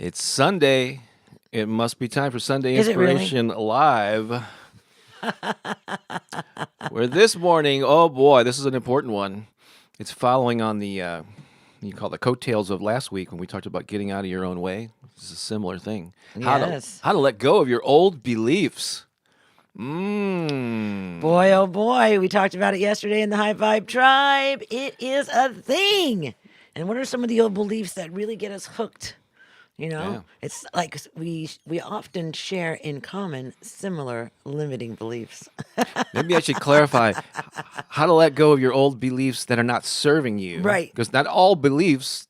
It's Sunday. It must be time for Sunday Is it really? Inspiration Live. Where this morning, oh boy, this is an important one. It's following on the you call it the coattails of last week when we talked about getting out of your own way. This is a similar thing. Yes. How to let go of your old beliefs. Mmm. Boy, oh boy, we talked about it yesterday in the High Vibe Tribe. It is a thing. And what are some of the old beliefs that really get us hooked? You know, Yeah. it's like we often share in common similar limiting beliefs. Maybe I should clarify how to let go of your old beliefs that are not serving you. Right. Because not all beliefs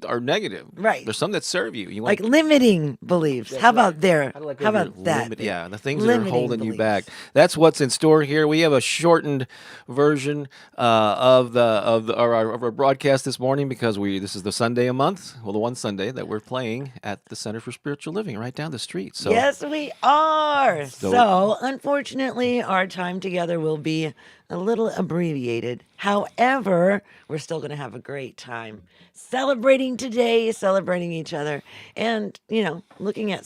are negative. Right. There's some that serve you. You Like limiting beliefs. How about there? How to let go How of your about that? yeah, the things that are Limiting holding you back. beliefs. That's what's in store here. We have a shortened version of our broadcast this morning because this is the Sunday a month. Well, the one Sunday that we're playing at the Center for Spiritual Living right down the street. So Yes, we are. So, unfortunately, our time together will be a little abbreviated. However, we're still going to have a great time celebrating today, celebrating each other, and, looking at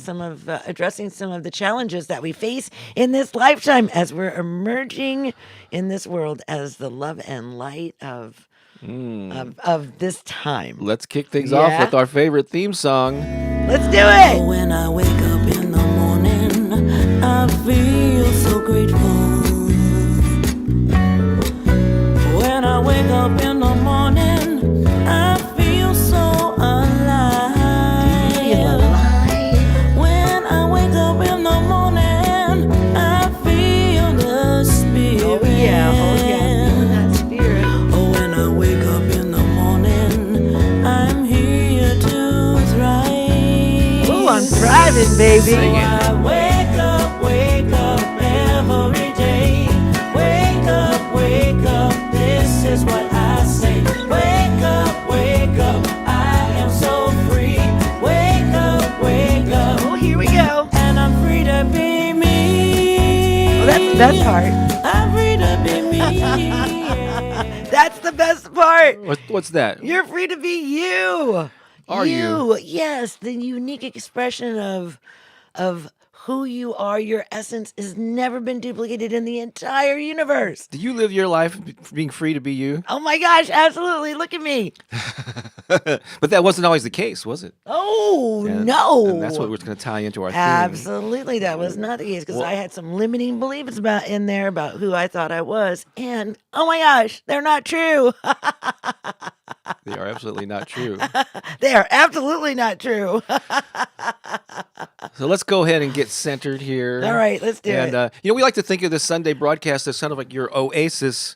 addressing some of the challenges that we face in this lifetime as we're emerging in this world as the love and light of this time. let's kick things off Yeah? with our favorite theme song. Let's do it. When I wake up in the morning, I feel so grateful. When I wake up in the morning, I feel so alive. When I wake up in the morning, I feel the spirit. Oh yeah, feeling that spirit. Oh, when I wake up in the morning, I'm here to thrive. Ooh, I'm thriving, baby. Sing it. I wake up every day. Wake up, this is what I say. Wake up, I am so free. Wake up, Oh, here we go. and I'm free to be me. Oh, that's the best part. I'm free to be me. That's the best part. What's that? You're free to be you. Are you? Yes, the unique expression of who you are, your essence has never been duplicated in the entire universe. Do you live your life being free to be you? Oh my gosh, absolutely. Look at me. But that wasn't always the case, was it? Oh, And- no. And that's what we're going to tie into our theme. Absolutely, that was not the case because I had some limiting beliefs in there about who I thought I was, and oh my gosh, they're not true. They are absolutely not true. They are absolutely not true. So let's go ahead and get centered here. All right, let's do it. And we like to think of this Sunday broadcast as kind of like your oasis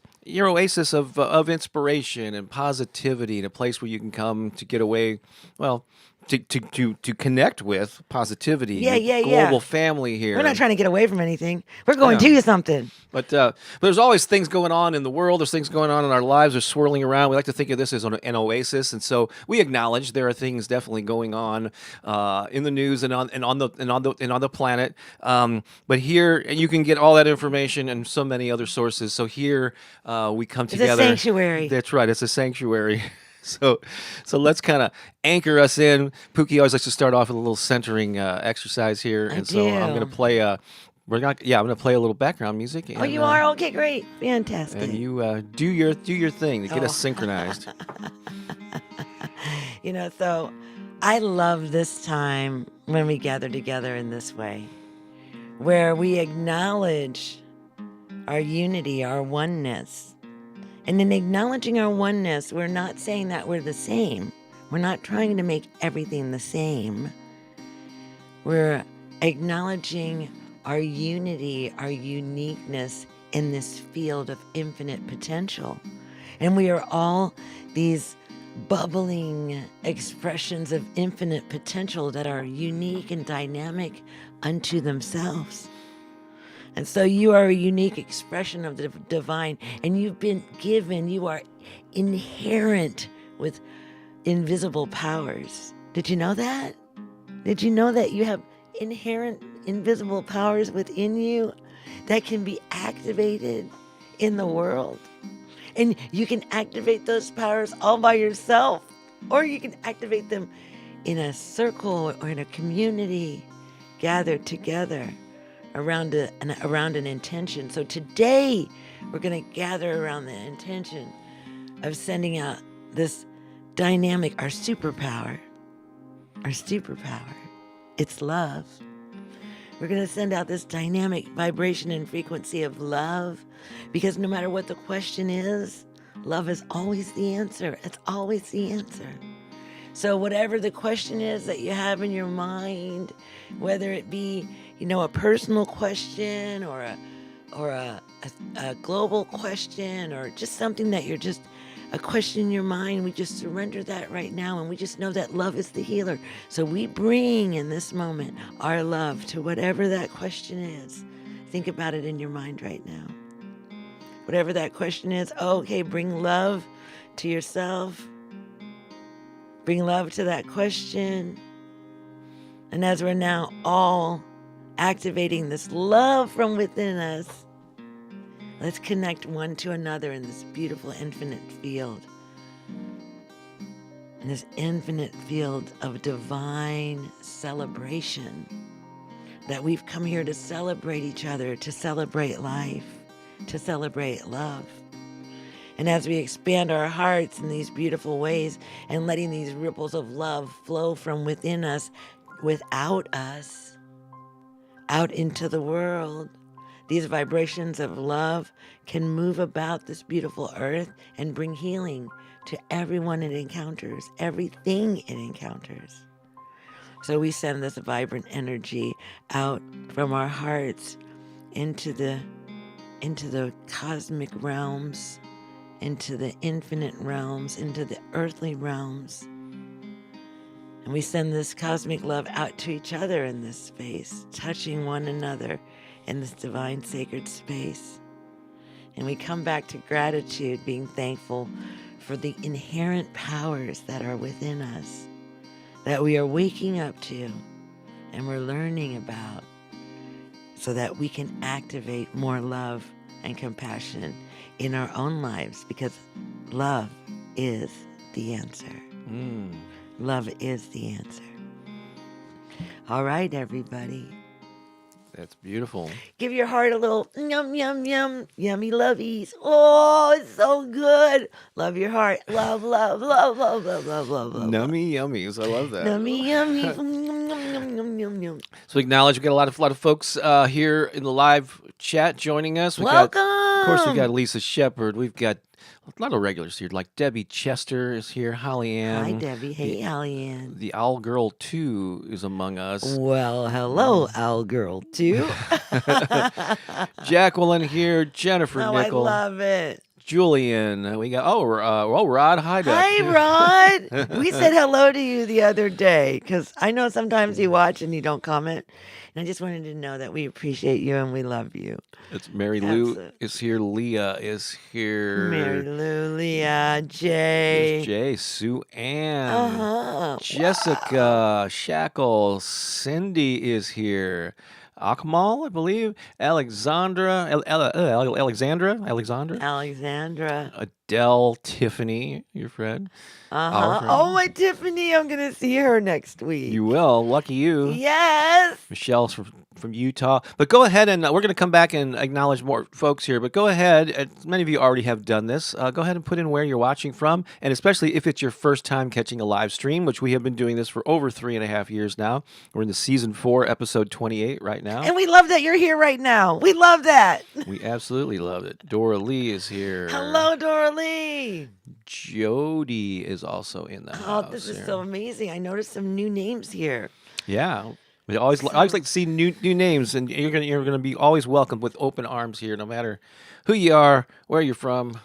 of inspiration and positivity, and a place where you can come to get away. Well, to connect with positivity. Yeah, your yeah, yeah. global family here. We're not trying to get away from anything. We're going Yeah. to something. But there's always things going on in the world. There's things going on in our lives. They're swirling around. We like to think of this as an oasis, and so we acknowledge there are things definitely going on in the news and on the planet. But here you can get all that information and so many other sources. So here we come together. a sanctuary. That's right. It's a sanctuary. So let's kind of anchor us in. Pooki always likes to start off with a little centering exercise here, and so I'm do. going to play. I'm going to play a little background music. Oh, you are? Okay, great. Fantastic. And you do your thing to get us synchronized. So I love this time when we gather together in this way, where we acknowledge our unity, our oneness. And in acknowledging our oneness, we're not saying that we're the same. We're not trying to make everything the same. We're acknowledging our unity, our uniqueness in this field of infinite potential. And we are all these bubbling expressions of infinite potential that are unique and dynamic unto themselves. And so you are a unique expression of the divine, and you've been given, you are inherent with invisible powers. Did you know that? Did you know that you have inherent invisible powers within you that can be activated in the world? And you can activate those powers all by yourself, or you can activate them in a circle or in a community gathered together around an intention. So today we're going to gather around the intention of sending out this dynamic, our superpower. It's love. We're going to send out this dynamic vibration and frequency of love, because no matter what the question is, love is always the answer. It's always the answer. So whatever the question is that you have in your mind, whether it be, a personal question or a global question, or just something that you're just a question in your mind, we just surrender that right now, and we just know that love is the healer. So we bring in this moment our love to whatever that question is. Think about it in your mind right now. Whatever that question is, okay, bring love to yourself. Bring love to that question. And as we're now all activating this love from within us, let's connect one to another in this beautiful infinite field. In this infinite field of divine celebration, that we've come here to celebrate each other, to celebrate life, to celebrate love. And as we expand our hearts in these beautiful ways and letting these ripples of love flow from within us, without us, out into the world, these vibrations of love can move about this beautiful earth and bring healing to everyone it encounters, everything it encounters. So we send this vibrant energy out from our hearts into the cosmic realms, into the infinite realms, into the earthly realms. And we send this cosmic love out to each other in this space, touching one another in this divine sacred space. And we come back to gratitude, being thankful for the inherent powers that are within us, that we are waking up to and we're learning about, so that we can activate more love and compassion in our own lives, because love is the answer. Love is the answer. All right, everybody. That's beautiful. Give your heart a little yum, yum, yum, yummy lovies. Oh, it's so good. Love your heart. Love, love, love, love, love, love, love, love. Nummy yummies. I love that. Nummy yummy. Yum, yum, yum, yum, yum, yum. So acknowledge we got a lot of folks here in the live chat joining us. Welcome. Of course, we got Lisa Shepard. We've got a lot of regulars here, like Debbie Chester is here. Holly Ann. Hi, Debbie. Hey, Holly Ann. The Owl Girl 2 is among us. Well, hello, Owl Girl 2. Jacqueline here. Jennifer Oh, Nickel. I love it. Julian. We got Rod. Hi, Doc. Hi, Rod. We said hello to you the other day, because I know sometimes you watch and you don't comment. And I just wanted to know that we appreciate you and we love you. It's Mary Lou Absolutely. is here. Leah is here. Mary Lou, Leah, Jay. There's Jay, Sue Ann. Uh-huh. Jessica, Shackle, Cindy is here. Akmal, I believe. Alexandra. Alexandra. Adele, Tiffany, your friend. Our Uh-huh. friend. Oh, my Tiffany. I'm going to see her next week. You will. Lucky you. Yes. Michelle's from Utah. But go ahead and we're going to come back and acknowledge more folks here. But go ahead. Many of you already have done this. Go ahead and put in where you're watching from. And especially if it's your first time catching a live stream, which we have been doing this for over 3.5 years now. We're in the season 4, episode 28 right now. And we love that you're here right now. We love that. We absolutely love it. Dora Lee is here. Hello, Dora Lee. Jody is also in the Oh, house. this is here. so amazing. I noticed some new names here. Yeah. I always like to see new names, and you're gonna be always welcomed with open arms here, no matter who you are, where you're from.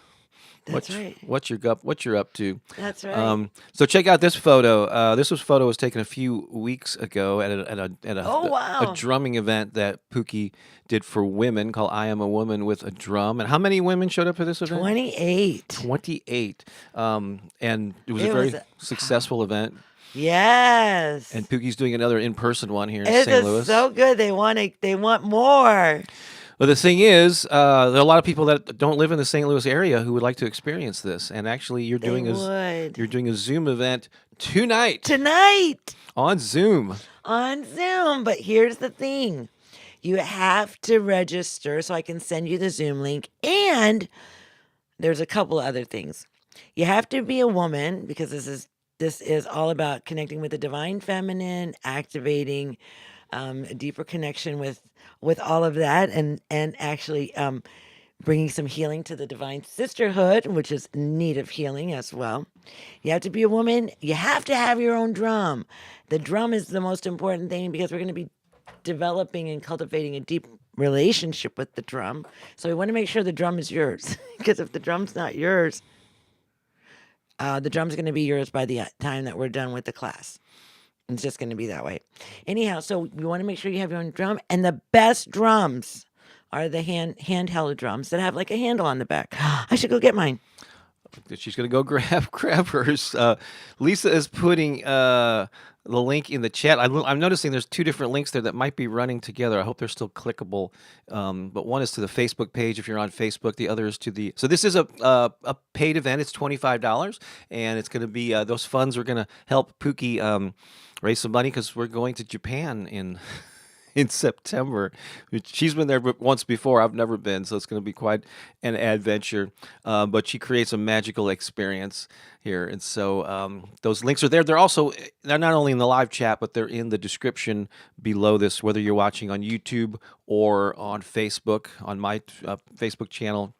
That's right. What you're up to. That's right. So check out this photo. This photo was taken a few weeks ago at a Oh, wow. a drumming event that Pooki did for women called "I Am a Woman with a Drum." And how many women showed up for this event? 28. 28. And it was a It very was successful event. Yes. And Pookie's doing another in-person one here in It St. is Louis. so good. They want more. Well, the thing is, there are a lot of people that don't live in the St. Louis area who would like to experience this. And actually, you're doing would. a Zoom event tonight on Zoom. on Zoom. But here's the thing. You have to register so I can send you the Zoom link. And there's a couple other things. You have to be a woman because this is all about connecting with the divine feminine, activating a deeper connection with all of that, and actually bringing some healing to the divine sisterhood, which is in need of healing as well. You have to be a woman. You have to have your own drum. The drum is the most important thing because we're going to be developing and cultivating a deep relationship with the drum. So we want to make sure the drum is yours because if the drum's not yours, the drum's going to be yours by the time that we're done with the class. It's just going to be that way. Anyhow, so we want to make sure you have your own drum. And the best drums are the handheld drums that have like a handle on the back. I should go get mine. She's going to go grab hers. Lisa is putting the link in the chat. I'm noticing there's two different links there that might be running together. I hope they're still clickable. But one is to the Facebook page if you're on Facebook. The other is to the. So this is a paid event. It's $25, and it's going to be those funds are going to help Pooki raise some money because we're going to Japan in September. She's been there once before. I've never been, so it's going to be quite an adventure. But she creates a magical experience here, and so those links are there. They're not only in the live chat, but they're in the description below this. Whether you're watching on YouTube or on Facebook, on my Facebook channel,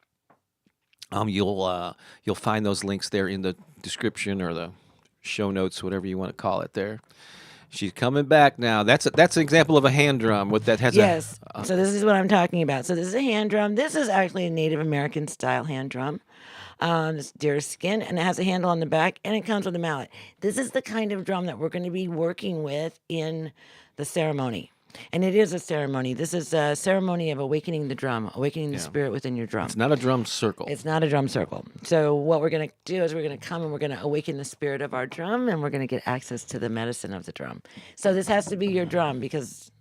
you'll find those links there in the description or the show notes, whatever you want to call it. There. She's coming back now. That's an example of a hand drum with that has Yes. So this is what I'm talking about. So this is a hand drum. This is actually a Native American style hand drum. It's deer skin, and it has a handle on the back, and it comes with a mallet. This is the kind of drum that we're going to be working with in the ceremony. And it is a ceremony. This is a ceremony of awakening the drum, awakening the spirit within your drum. It's not a drum circle. It's not a drum circle. So what we're going to do is we're going to come and we're going to awaken the spirit of our drum, and we're going to get access to the medicine of the drum. So this has to be your drum because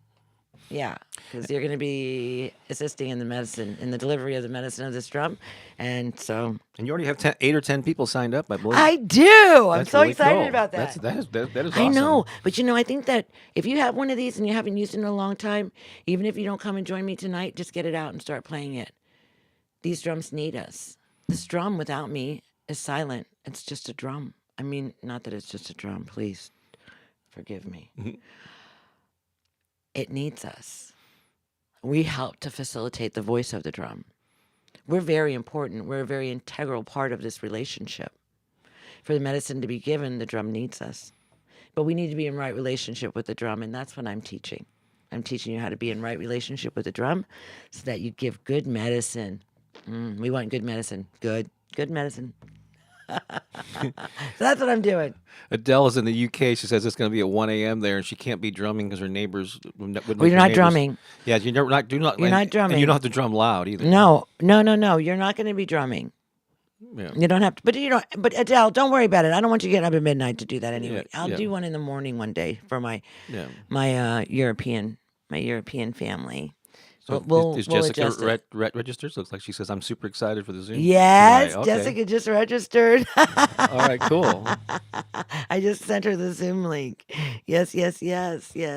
you're going to be assisting in the medicine, in the delivery of the medicine of this drum. And so... And you already have 8 or 10 people signed up, I believe. I do. I'm so really excited cool. about that. That is awesome. I know. But, I think that if you have one of these and you haven't used it in a long time, even if you don't come and join me tonight, just get it out and start playing it. These drums need us. This drum without me is silent. It's just a drum. I mean, not that it's just a drum. Please forgive me. It needs us. We help to facilitate the voice of the drum. We're very important. We're a very integral part of this relationship. For the medicine to be given, the drum needs us. But we need to be in right relationship with the drum, and that's what I'm teaching. I'm teaching you how to be in right relationship with the drum so that you give good medicine. We want good medicine. Good medicine. So that's what I'm doing. Adele is in the UK. She says it's going to be at 1 a.m. there, and she can't be drumming because her neighbors. Well, you're not drumming. Yeah, you're not drumming. And you don't have to drum loud either. No. You're not going to be drumming. Yeah. You don't have to. But But Adele, don't worry about it. I don't want you getting up at midnight to do that anyway. Yeah, I'll do one in the morning one day for my European family. So we'll is adjust Jessica it. registered? Looks like she says, I'm super excited for the Zoom. Yes, tonight." Okay. Jessica just registered. All right, cool. I just sent her the Zoom link. Yes.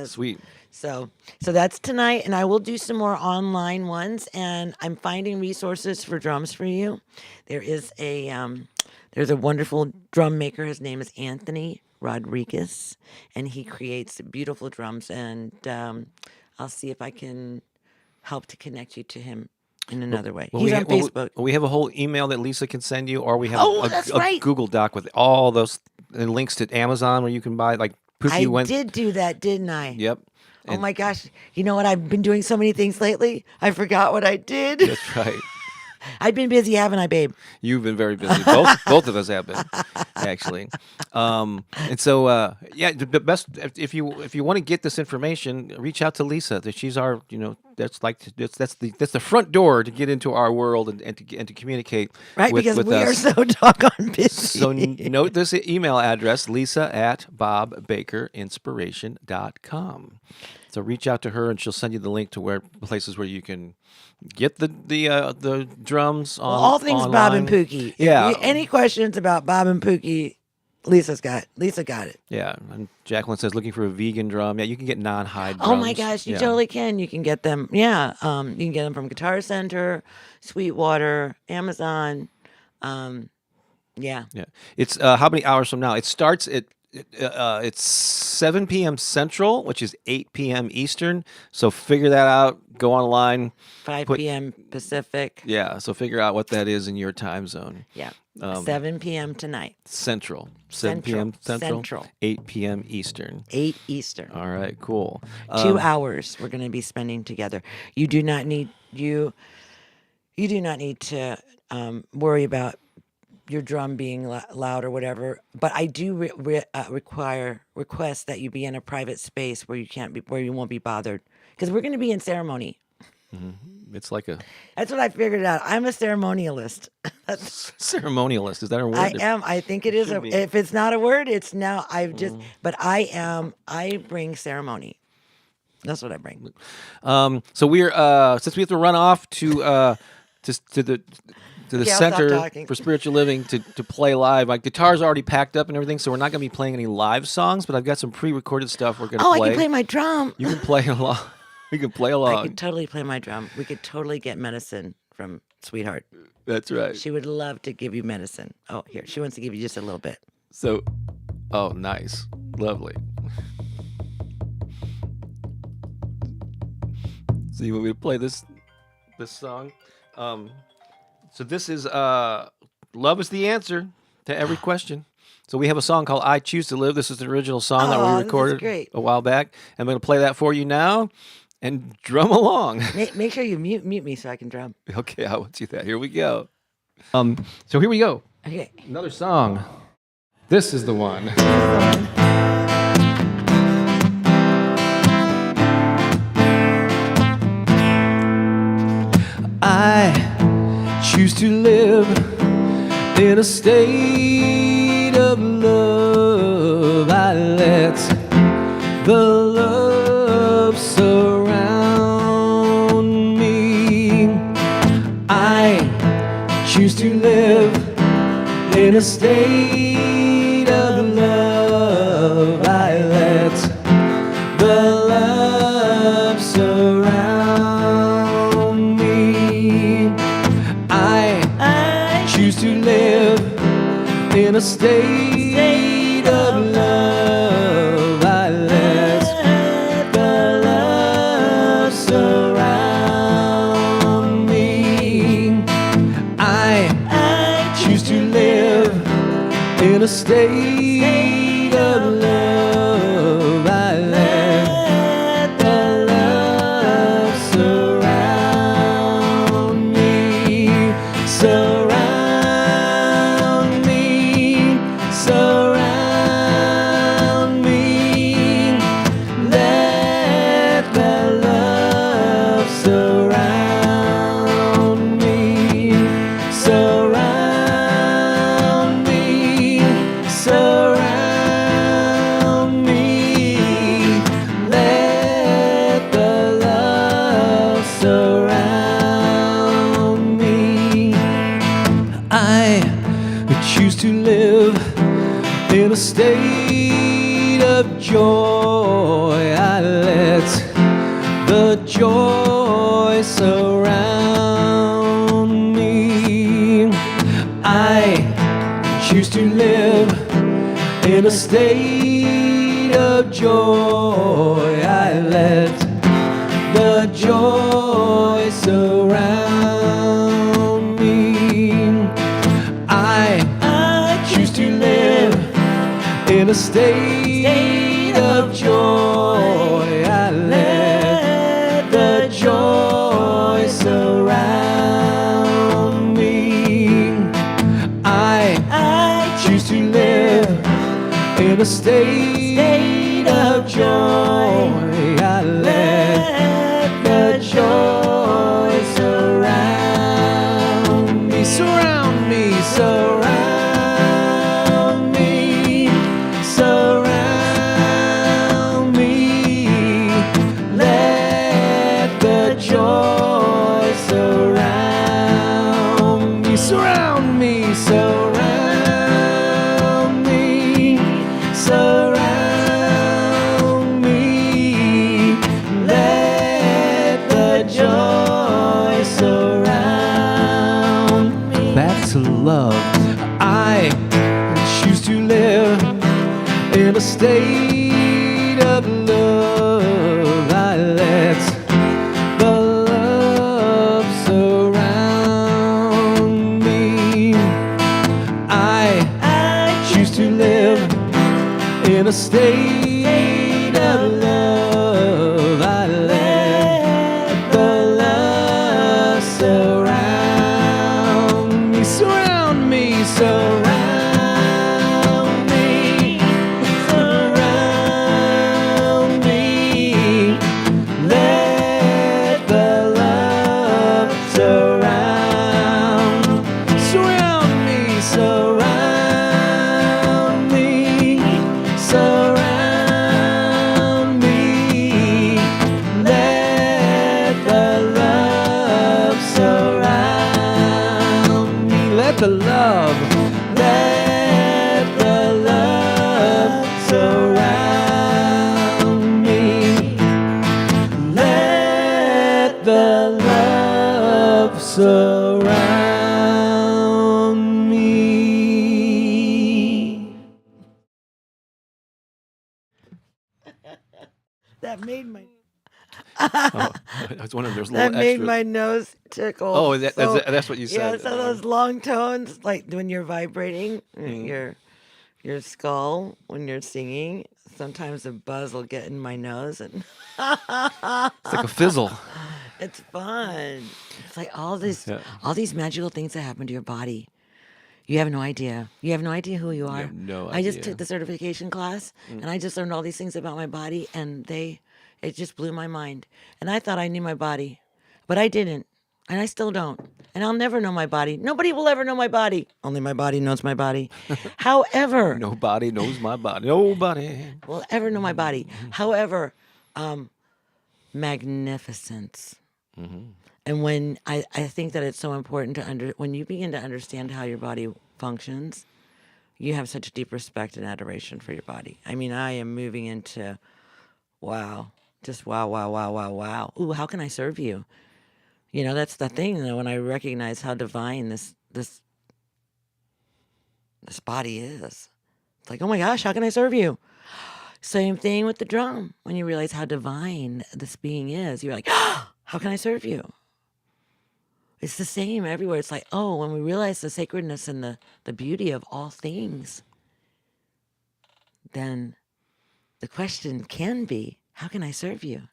Sweet. So that's tonight, and I will do some more online ones, and I'm finding resources for drums for you. There is there's a wonderful drum maker. His name is Anthony Rodriguez, and he creates beautiful drums, and I'll see if I can help to connect you to him in another way. He's on Facebook. We have a whole email that Lisa can send you, or we have that's a right. Google Doc with all those and links to Amazon where you can buy Pooki I did do that, didn't I? Yep. Oh my gosh. You know what? I've been doing so many things lately. I forgot what I did. That's right. I've been busy, haven't I, babe? You've been very busy. Both of us have been, actually. And so, the best if you want to get this information, reach out to Lisa. That she's our, that's the front door to get into our world and to communicate. Right, with because we us. are so doggone busy. So note this email address: lisa@bobbakerinspiration.com. So reach out to her, and she'll send you the link to places where you can get the drums on all things online. Bob and Pooki. Yeah. Any questions about Bob and Pooki, Lisa got it. Yeah, and Jacqueline says looking for a vegan drum. Yeah, you can get non-hide drums. Oh my gosh, you totally can. You can get them. Yeah, you can get them from Guitar Center, Sweetwater, Amazon. Yeah. Yeah, it's how many hours from now? It starts at it's 7 p.m. Central, which is 8 p.m. Eastern. So figure that out. Go online. 5 p.m. Pacific. Yeah, so figure out what that is in your time zone. Yeah. 7 p.m. tonight. Central. 7 p.m. Central. 8 p.m. Eastern. 8 Eastern. All right, cool. 2 hours we're going to be spending together. You do not need you do not need to worry about your drum being loud or whatever. But I do request that you be in a private space where you won't be bothered, because we're going to be in ceremony. It's like a That's what I figured out. I'm a ceremonialist. ceremonialist. Is that a word? I am. I think it is. should be. If it's not a word, it's now. I've just. But I am. I bring ceremony. That's what I bring. So we're since we have to run off to the Okay, I'll stop center talking. for spiritual living to play live. My guitar's already packed up and everything, so we're not going to be playing any live songs. But I've got some pre-recorded stuff we're going to Oh, play. I can play my drum. You can play along. You can play I along. could totally play my drum. We could totally get medicine from Sweetheart. That's right. She would love to give you medicine. Oh, here. She wants to give you just a little bit. So, oh, nice, lovely. So you want me to play this song? So this is "Love Is the Answer to Every Question." So we have a song called "I Choose to Live." This is the original song that Oh, we this is recorded great. a while back. I'm going to play that for you now, and drum along. Make sure you mute me so I can drum. Okay, I will do that. Here we go. So here we go. Okay. Another song. This is the one. I choose to live in a state of love. I let the love surround me. I choose to live in a state of love. I let the love surround me. I choose to live in a state of love. I let the love surround me. I choose to live in a state of love. I let the love surround me, surround me, surround me. Let the love surround me, surround me, surround me. Let the love surround me. I choose to live in a state of joy. I let the joy surround me. I choose to live in a state of joy. I let the joy surround me. I choose to live in a state of joy. I let the joy surround me. I choose to live in a state of joy. I let the joy surround me, surround me, surround me, surround me. Let the joy surround me, surround me, surround me, In a state of love, I let the love surround me. I choose to live in a state of love. I let the love surround me, surround me, surround me, surround me. Let the love surround, surround me, surround me, surround me. Let the love surround me. Let the love, let the love surround me. Let the love surround me. That made my Oh, I was wondering, there's a that little made extra. my nose tickle. Oh, so, that's what you yeah. said. So those long tones, like when you're vibrating your skull when you're singing, sometimes a buzz will get in my nose, and It's like a fizzle. it's fun. It's like all Yeah. these magical things that happen to your body. You have no idea. You have no idea who you are. have no I just idea. took the certification class, and I just learned all these things about my body, and it just blew my mind. And I thought I knew my body, but I didn't, and I still don't. And I'll never know my body. Nobody will ever know my body. Only my body knows my body. However, Nobody knows my body. Nobody. will ever know my body. However, magnificence. And when I think that it's so important to when you begin to understand how your body functions, you have such deep respect and adoration for your body. I mean, I am moving into wow, just wow, wow, wow, wow, wow. Ooh, how can I serve you? You know, that's the thing. When I recognize how divine this body is, it's like, oh my gosh, how can I serve you? Same thing with the drum. When you realize how divine this being is, you're like, oh, how can I serve you? It's the same everywhere. It's like, oh, when we realize the sacredness and the beauty of all things, then the question can be, how can I serve you?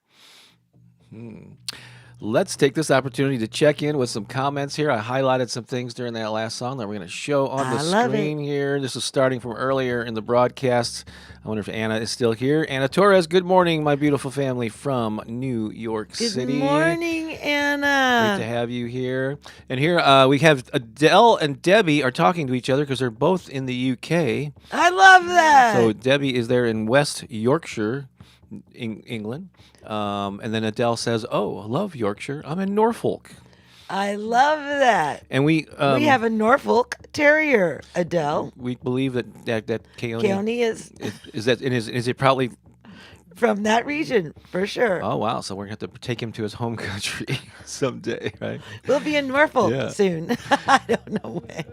Let's take this opportunity to check in with some comments here. I highlighted some things during that last song that we're going to show on the I love it. screen here. This is starting from earlier in the broadcast. I wonder if Anna is still here. Anna Torres, good morning, my beautiful family from New York City. Good morning, Anna. Great to have you here. And here we have Adele and Debbie are talking to each other because they're both in the UK. I love that. So Debbie is there in West Yorkshire, England. And then Adele says, oh, I love Yorkshire. I'm in Norfolk. I love that. And we have a Norfolk Terrier, Adele. we believe that Keone Keone is is it probably. from that region, for sure. Oh, wow. So we're going to have to take him to his home country someday, right? We'll be in Norfolk Yeah. soon. I don't know when.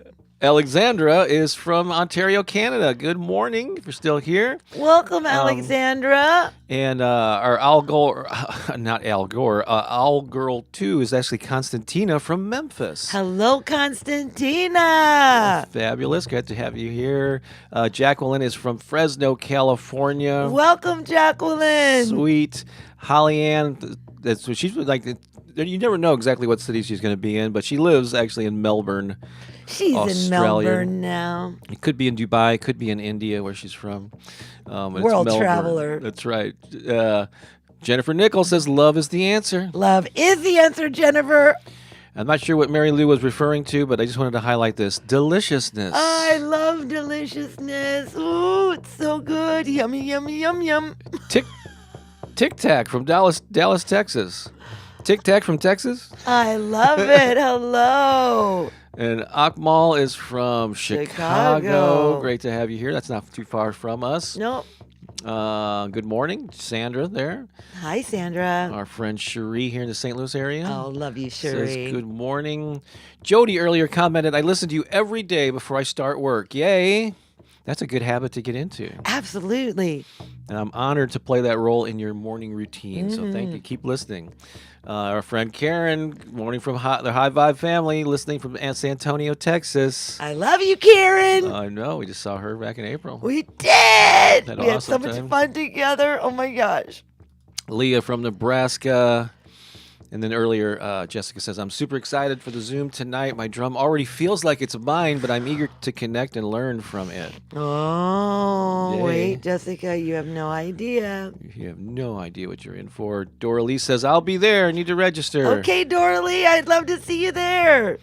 Alexandra is from Ontario, Canada. Good morning, if you're still here. Welcome, Alexandra. And our Al Gore, not Al Gore, Al Girl 2 is actually Constantina from Memphis. Hello, Constantina. Fabulous. Good to have you here. Jacqueline is from Fresno, California. Welcome, Jacqueline. Sweet. Holly Ann, that's what she's like. You never know exactly what city she's going to be in, but she lives actually in Melbourne. She's in Australia. Melbourne now. It could be in Dubai, could be in India, where she's from. But it's World Melbourne. traveler. That's right. Jennifer Nichols says love is the answer. Love is the answer, Jennifer. I'm not sure what Mary Lou was referring to, but I just wanted to highlight this. Deliciousness. I love deliciousness. Ooh, it's so good. Yummy, yummy, yum, yum. Tic Tac from Dallas, Texas. Tic Tac from Texas. I love it. Hello. And Akmal is from Chicago. Chicago. Great to have you here. That's not too far from us. Nope. Good morning, Sandra there. Hi, Sandra. Our friend Cherie here in the St. Louis area. Oh, love you, Says Cherie. good morning. Jody earlier commented, I listen to you every day before I start work. Yay. That's a good habit to get into. Absolutely. And I'm honored to play that role in your morning routine. So thank you. Keep listening. Our friend Karen, good morning from the High Vibe family, listening from San Antonio, Texas. I love you, Karen. I know. We just saw her back in April. We did. Had We had awesome so much time. fun together. Oh my gosh. Leah from Nebraska. And then earlier, Jessica says, I'm super excited for the Zoom tonight. My drum already feels like it's mine, but I'm eager to connect and learn from it. Oh, Yay. wait, Jessica, you have no idea. You have no idea what you're in for. Dora Lee says, I'll be there. I need to register. Okay, Doralee, I'd love to see you there.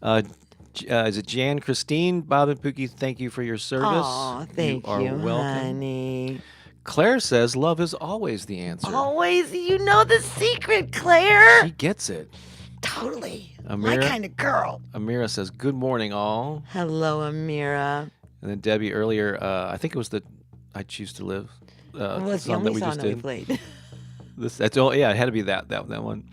Is it Jan Christine? Bob and Pookie, thank you for your service. Oh, thank are you, welcome. honey. Claire says, love is always the answer. Always, you know the secret, Claire. She gets it. Totally. My Amira? kind of girl. Amira says, good morning, all. Hello, Amira. And then Debbie earlier, I think it was the I Choose to Live Well, it's the song that only we song just that we did. played. That's all. Yeah, it had to be that one.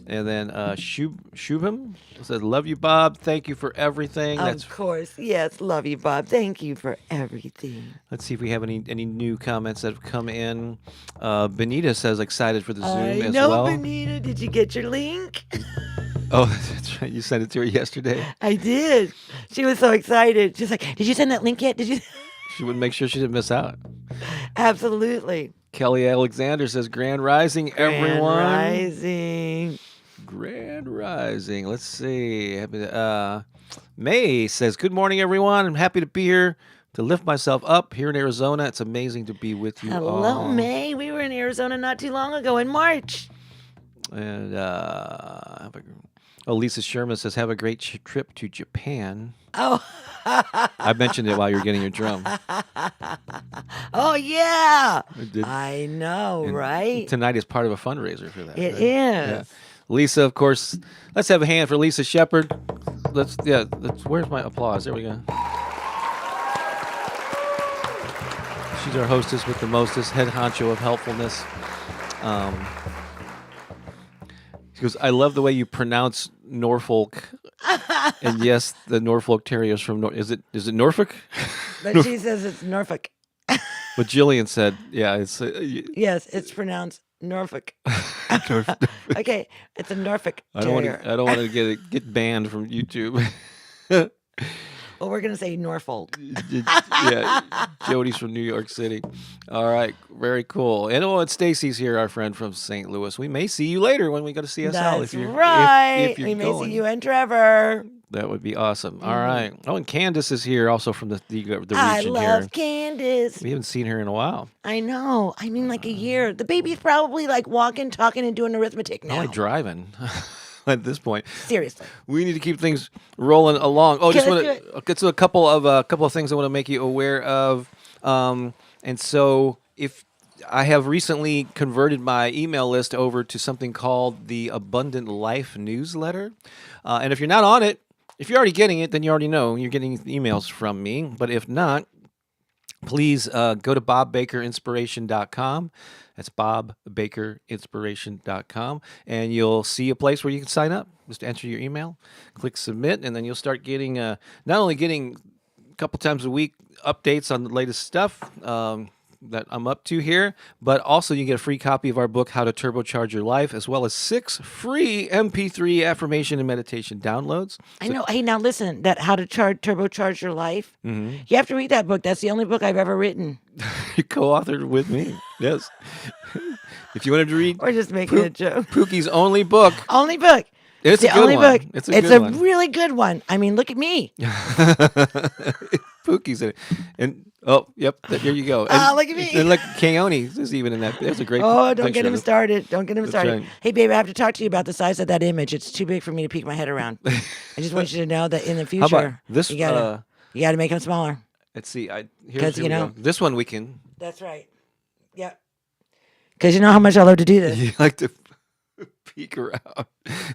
And then Shubham said, "Love you, Bob. Thank you for everything." Of course. Yes, love you, Bob. Thank you for everything. Let's see if we have any new comments that have come in. Benita says, "Excited for the Zoom I as know, well." Benita. Did you get your link? Oh, that's right. You sent it to her yesterday. I did. She was so excited. She's like, "Did you send that link yet? Did you?" She would make sure she didn't miss out. Absolutely. Kelly Alexander says, "Grand Rising, everyone." Grand Rising. Grand Rising. Let's see. May says, "Good morning, everyone. I'm happy to be here to lift myself up here in Arizona. It's amazing to be with you all." Hello, May. We were in Arizona not too long ago in March. And Lisa Sherman says, "Have a great trip to Japan." Oh. I mentioned it while you were getting your drum. Oh, yeah. did. I know, right? Tonight is part of a fundraiser for that. It right? is. Yeah. Lisa, of course. Let's have a hand for Lisa Shepard. Where's my applause? There we go. She's our hostess with the mostest, head honcho of helpfulness. She goes, "I love the way you pronounce Norfolk." And yes, the Norfolk Terriers from is it Norfolk? But she says it's Norfolk. But Jillian said, "Yeah, it's Yes, it's pronounced Norfolk. Norfolk." Okay, it's a Norfolk I don't Terrier. want to get banned from YouTube. Well, we're going to say Norfolk. Yeah, Jody's from New York City. All right, very cool. And Stacy's here, our friend from St. Louis. We may see you later when we go to CSL. That's if you're, right. if you're We may going. see you and Trevor. That would be awesome. All right. Oh, and Candace is here, also from the region I love here. Candace. We haven't seen her in a while. I know. I mean, like a year. The baby's probably like walking, talking, and doing arithmetic now. Probably driving. At this point, Seriously. we need to keep things rolling along. Oh, Okay, just let's want do to get to a couple of things I want to make you aware of. And so, if I have recently converted my email list over to something called the Abundant Life newsletter, and if you're not on it, if you're already getting it, then you already know you're getting emails from me. But if not, please go to bobbakerinspiration.com. That's bobbakerinspiration.com. And you'll see a place where you can sign up. Just enter your email, click submit, and then you'll start getting, not only getting a couple times a week updates on the latest stuff that I'm up to here, but also you get a free copy of our book, How to Turbocharge Your Life, as well as 6 free MP3 affirmation and meditation downloads. I know. Hey, now listen, that How to Turbocharge Your Life, Mm-hmm. you have to read that book. That's the only book I've ever written. You co-authored with me. Yes. If you wanted to read Or just making a joke. Pookie's only book, Only book. it's the a good only one. book. It's a good one. really good one. I mean, look at me. Pookie's in it. And yep, there you go. And, look at me. And look, Keone is even in that. There's a great Oh, don't get picture him of it. started. Don't get him That's started. right. Hey, babe, I have to talk to you about the size of that image. It's too big for me to peek my head around. I just want you to know that in the future, How about this? you gotta make them smaller. Let's see. Here's 'Cause, here you we know- go. This one we can. That's right. Yep. Because you know how much I love to do this. You like to peek around.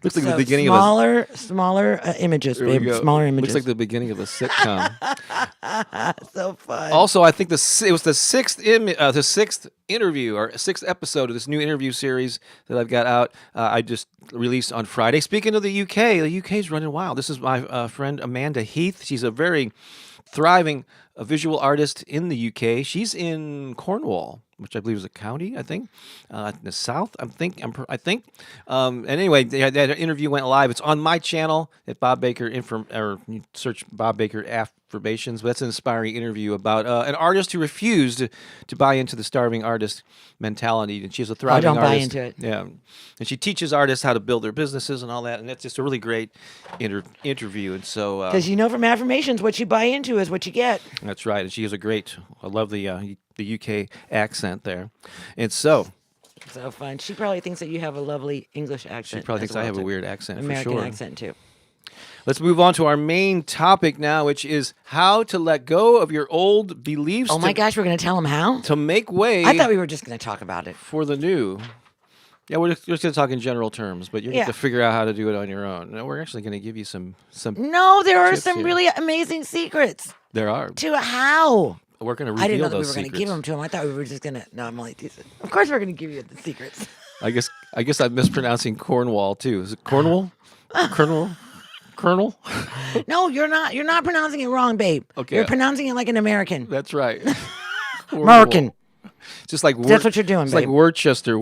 Looks like the So beginning smaller images, There we babe. go. Smaller images. Looks like the beginning of a sitcom. So fun. Also, I think it was the sixth interview or sixth episode of this new interview series that I've got out. I just released on Friday. Speaking of the UK is running wild. This is my friend Amanda Heath. She's a very thriving a visual artist in the UK. She's in Cornwall, which I believe is a county, I think, in the south. I think. And anyway, that interview went live. It's on my channel at Bob Baker or you search Bob Baker Affirmations. But that's an inspiring interview about an artist who refused to buy into the starving artist mentality, and she's a thriving don't buy artist. into it. Yeah, and she teaches artists how to build their businesses and all that. And that's just a really great interview. And so, Because from affirmations, what you buy into is what you get. that's right. And she has a great. I love the UK accent there, and so. So fun. She probably thinks that you have a lovely English accent. She probably as thinks I well, have a too. weird accent American for sure. accent too. Let's move on to our main topic now, which is how to let go of your old beliefs. Oh my gosh, we're going to tell them how? To make way I thought we were just going to talk about it. for the new. Yeah, we're just going to talk in general terms, but you're going Yeah. to figure out how to do it on your own. No, we're actually going to give you some. No, there are Tips some here. really amazing secrets There are. to how. We're going to I didn't know reveal that we those were going to secrets. give them to him. I thought we were just going to. No, I'm only teasing. Of course, we're going to give you the secrets. I guess I'm mispronouncing Cornwall too. Is it Cornwall? Colonel? No, you're not. You're not pronouncing it wrong, babe. Okay. You're pronouncing it like an American. That's right. American. Just like That's what you're doing, It's like babe. Worcester,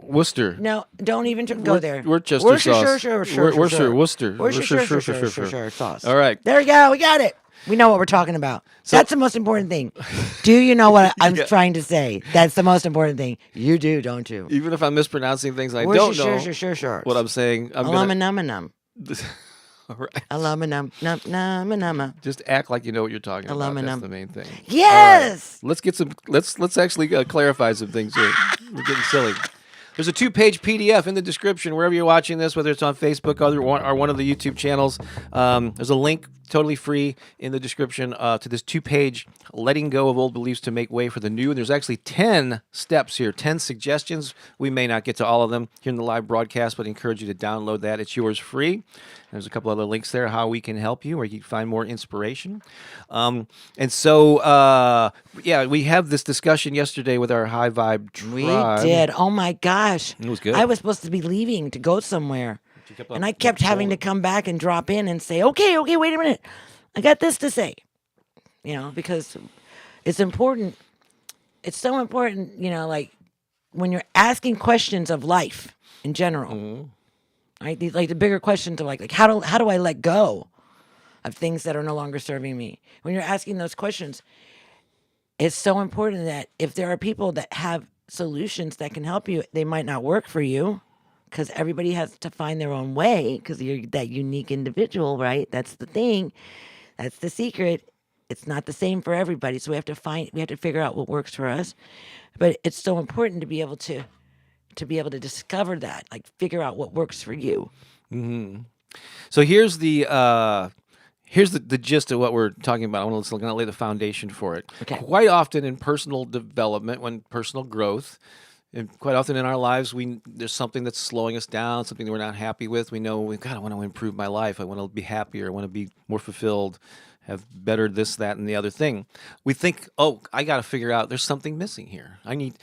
Worcester. No, don't even go there. Worcester sauce. Worcester Worcester sauce. All right. There we go. We got it. We know what we're talking about. That's the most important thing. Do you know what I'm trying to say? That's the most important thing. You do, don't you? Even if I'm mispronouncing things, I don't know Sure. what I'm saying. I'm gonna Aluminum. all right. Aluminum. Num. Just act like you know what you're talking about. Aluminum. That's the main thing. Yes. Let's get some. Let's actually clarify some things here. We're getting silly. There's a 2-page PDF in the description wherever you're watching this, whether it's on Facebook or one of the YouTube channels. There's a link, totally free, in the description to this 2-page letting go of old beliefs to make way for the new. And there's actually 10 steps here, 10 suggestions. We may not get to all of them here in the live broadcast, but I encourage you to download that. It's yours free. There's a couple other links there, how we can help you, where you can find more inspiration. And so, we have this discussion yesterday with our High Vibe tribe. We did. Oh my gosh. It was good. I was supposed to be leaving to go somewhere. kept And on I kept having to come back and drop in and say, okay, wait a minute. I got this to say. Because it's important. It's so important, like when you're asking questions of life in general, right? These, like the bigger questions of like how do I let go of things that are no longer serving me? When you're asking those questions, it's so important that if there are people that have solutions that can help you, they might not work for you because everybody has to find their own way because you're that unique individual, right? That's the thing. That's the secret. It's not the same for everybody. So we have to figure out what works for us. But it's so important to be able to discover that, like figure out what works for you. So here's the gist of what we're talking about. I want to lay the foundation for it. Okay. Quite often in personal development, when personal growth, and quite often in our lives, there's something that's slowing us down, something that we're not happy with. We know, God, I want to improve my life. I want to be happier. I want to be more fulfilled, have better this, that, and the other thing. We think, oh, I got to figure out there's something missing here. I need,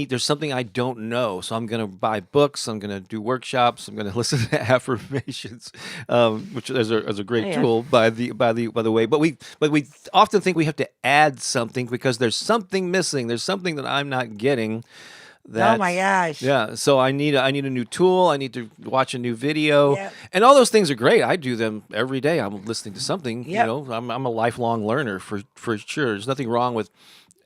there's something I don't know. So I'm going to buy books. I'm going to do workshops. I'm going to listen to affirmations, which is a great tool by the way. But we often think we have to add something because there's something missing. There's something that I'm not getting. Oh my gosh. Yeah, so I need a new tool. I need to watch a new video, Yep. and all those things are great. I do them every day. I'm listening to something. Yep. I'm a lifelong learner for sure. There's nothing wrong with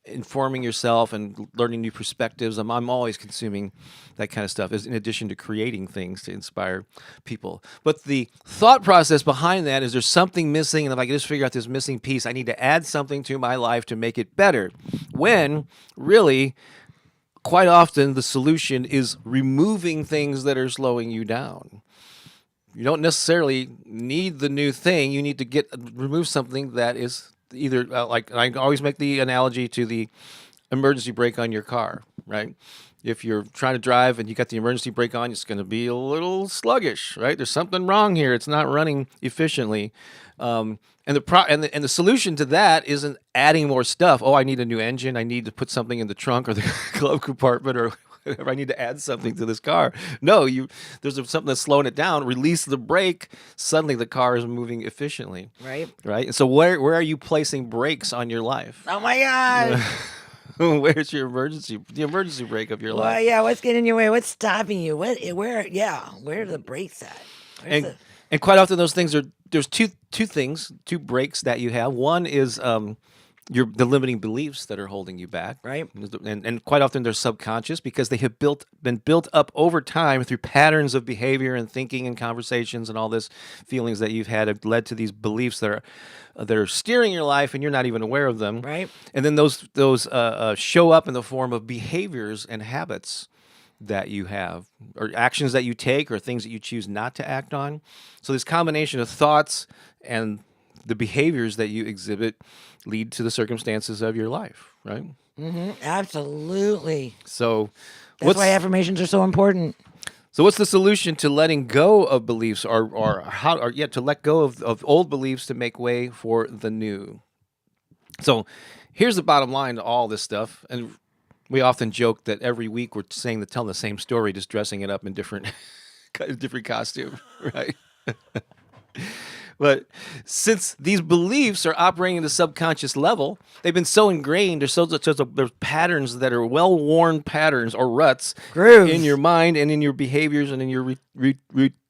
informing yourself and learning new perspectives. I'm always consuming that kind of stuff, in addition to creating things to inspire people. But the thought process behind that is there's something missing, and if I can just figure out this missing piece, I need to add something to my life to make it better. When really, quite often, the solution is removing things that are slowing you down. You don't necessarily need the new thing. You need to remove something that is either like I always make the analogy to the emergency brake on your car, right? If you're trying to drive and you got the emergency brake on, it's going to be a little sluggish, right? There's something wrong here. It's not running efficiently. And the solution to that isn't adding more stuff. Oh, I need a new engine. I need to put something in the trunk or the glove compartment or If I need to add something to this car. No, there's something that's slowing it down. Release the brake. Suddenly the car is moving efficiently. Right? Right? And so where are you placing brakes on your life? Oh my God. Where's the emergency brake of your Well, life? yeah, what's getting in your way? What's stopping you? Where are the brakes at? And quite often those things there's two brakes that you have. One is the limiting beliefs that are holding you back, Right. And quite often they're subconscious because they have been built up over time through patterns of behavior and thinking and conversations and all this feelings that you've had have led to these beliefs that are steering your life and you're not even aware of them. Right. And then those show up in the form of behaviors and habits that you have, or actions that you take, or things that you choose not to act on. So this combination of thoughts and the behaviors that you exhibit lead to the circumstances of your life, right? Absolutely. So That's why affirmations are so important. So what's the solution to letting go of beliefs, or to let go of old beliefs to make way for the new? So here's the bottom line to all this stuff, and we often joke that every week we're telling the same story, just dressing it up in different costume, right? But since these beliefs are operating at a subconscious level, they've been so ingrained. There's patterns that are well-worn patterns or ruts Grooves. in your mind and in your behaviors and in your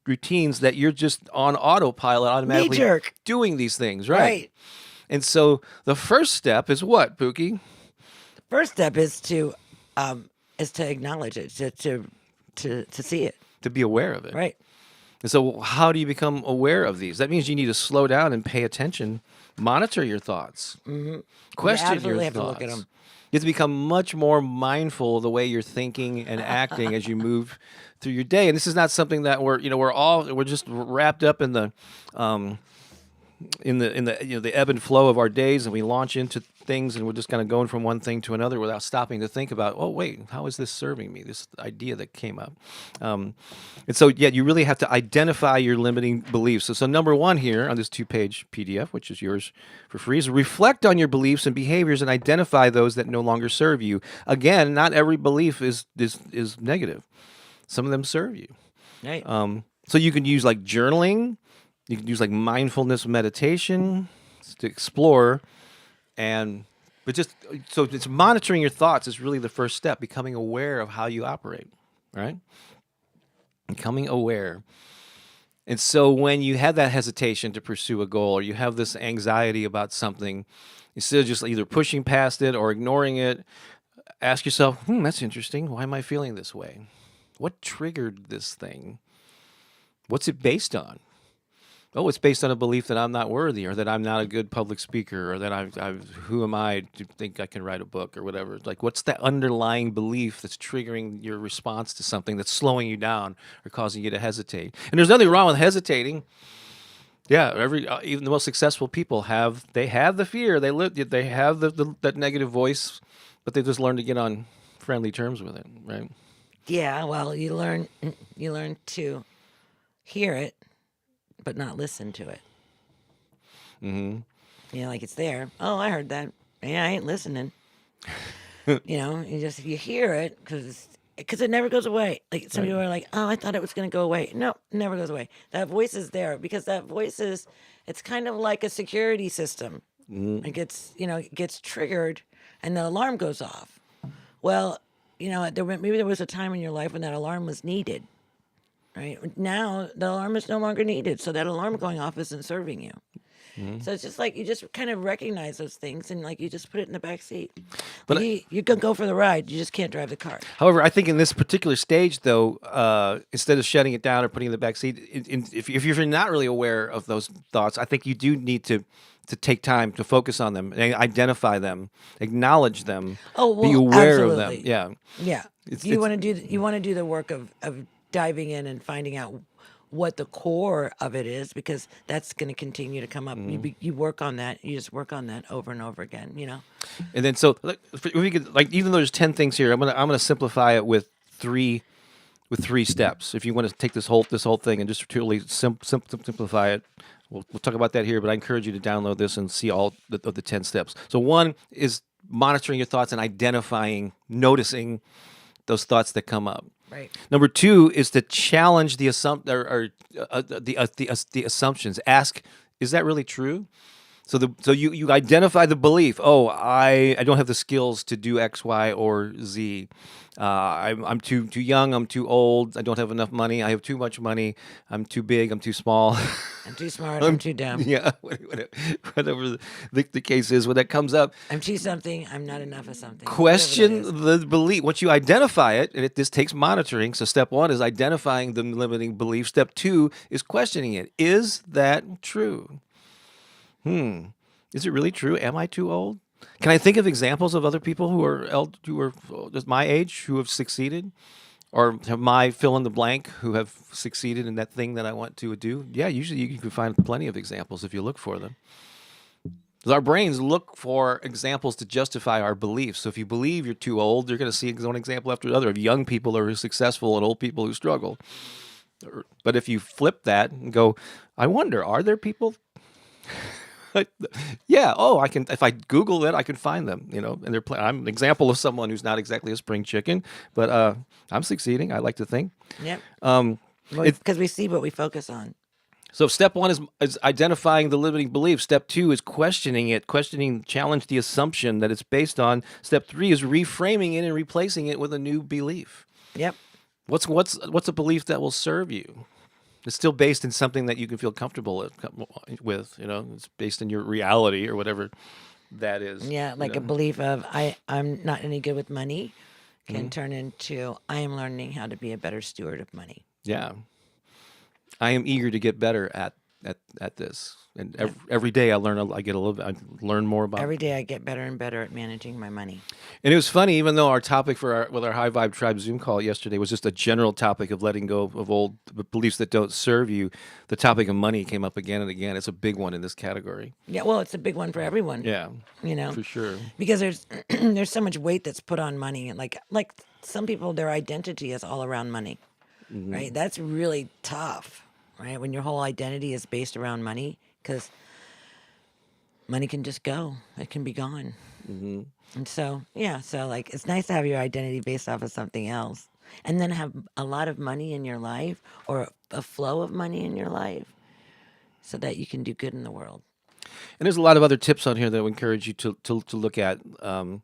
routines that you're just on autopilot, automatically Knee-jerk. doing these things, right? Right. And so the first step is what, Pookie? First step is to acknowledge it, to see it. To be aware of it. Right. And so how do you become aware of these? That means you need to slow down and pay attention, monitor your thoughts, question your absolutely have thoughts. to look at 'em. You have to become much more mindful of the way you're thinking and acting as you move through your day. And this is not something that we're just wrapped up in the the ebb and flow of our days, and we launch into things and we're just kind of going from one thing to another without stopping to think about, oh wait, how is this serving me, this idea that came up. And so you really have to identify your limiting beliefs. So number one here on this 2-page PDF, which is yours for free, is reflect on your beliefs and behaviors and identify those that no longer serve you. Again, not every belief is negative. Some of them serve you. Right. So you can use like journaling, you can use like mindfulness meditation to explore, but it's monitoring your thoughts is really the first step, becoming aware of how you operate, right? Becoming aware. And so when you have that hesitation to pursue a goal, or you have this anxiety about something, instead of just either pushing past it or ignoring it, ask yourself, that's interesting. Why am I feeling this way? What triggered this thing? What's it based on? Oh, it's based on a belief that I'm not worthy, or that I'm not a good public speaker, or that who am I to think I can write a book, or whatever. Like, what's that underlying belief that's triggering your response to something that's slowing you down or causing you to hesitate? And there's nothing wrong with hesitating. Yeah, even the most successful people have the fear. They have that negative voice, but they just learn to get on friendly terms with it, right? Yeah. Well, you learn to hear it, but not listen to it. Like it's there. Oh, I heard that. Yeah, I ain't listening. You hear it because it never goes away. Like some people are like, oh, I thought it was going to go away. No, it never goes away. That voice is there because that voice it's kind of like a security system. It gets triggered and the alarm goes off. Well, maybe there was a time in your life when that alarm was needed. Right now, the alarm is no longer needed, so that alarm going off isn't serving you. So it's just like you just kind of recognize those things, and like you just put it in the back seat. But you can go for the ride, you just can't drive the car. However, I think in this particular stage, though, instead of shutting it down or putting it in the back seat, if you're not really aware of those thoughts, I think you do need to take time to focus on them and identify them, acknowledge them, be aware of them. Yeah. You want to do the work of diving in and finding out what the core of it is, because that's going to continue to come up. You work on that. You just work on that over and over again. And then if we could, even though there's 10 things here, I'm gonna simplify it with three steps. If you want to take this whole thing and just truly simplify it, we'll talk about that here. But I encourage you to download this and see all of the 10 steps. So one is monitoring your thoughts and identifying, noticing those thoughts that come up. Right. Number two is to challenge the the assumptions. Ask, is that really true? So you identify the belief. Oh, I don't have the skills to do X, Y, or Z. I'm too young. I'm too old. I don't have enough money. I have too much money. I'm too big. I'm too small. I'm too smart. I'm too dumb. Yeah, whatever the case is, when that comes up, I'm too something. I'm not enough of something. question the belief. Once you identify it, and this takes monitoring. So step one is identifying the limiting belief. Step two is questioning it. Is that true? Is it really true? Am I too old? Can I think of examples of other people who are just my age who have succeeded, or have my fill in the blank who have succeeded in that thing that I want to do? Yeah, usually you can find plenty of examples if you look for them. 'Cause our brains look for examples to justify our beliefs. So if you believe you're too old, you're going to see one example after another of young people who are successful and old people who struggle. But if you flip that and go, I wonder, are there people? Yeah. Oh, I can. If I Google it, I can find them. And I'm an example of someone who's not exactly a spring chicken, but I'm succeeding. I like to think. Yep. Um, Because we see what we focus on. so step one is identifying the limiting belief. Step two is questioning it, challenge the assumption that it's based on. Step three is reframing it and replacing it with a new belief. Yep. What's a belief that will serve you? It's still based in something that you can feel comfortable with. It's based in your reality or whatever that is. Yeah, like a belief of I'm not any good with money can turn into I am learning how to be a better steward of money. Yeah. I am eager to get better at this. And every day I learn I learn more about Every day I get better and better at managing my money. And it was funny, even though our topic with our High Vibe Tribe Zoom call yesterday was just a general topic of letting go of old beliefs that don't serve you, the topic of money came up again and again. It's a big one in this category. Yeah, well, it's a big one for everyone. Yeah. For sure. Because there's there's so much weight that's put on money. Like some people, their identity is all around money, right? That's really tough, right? When your whole identity is based around money, because money can just go. It can be gone. And so, like, it's nice to have your identity based off of something else. And then have a lot of money in your life or a flow of money in your life so that you can do good in the world. And there's a lot of other tips on here that I would encourage you to look at.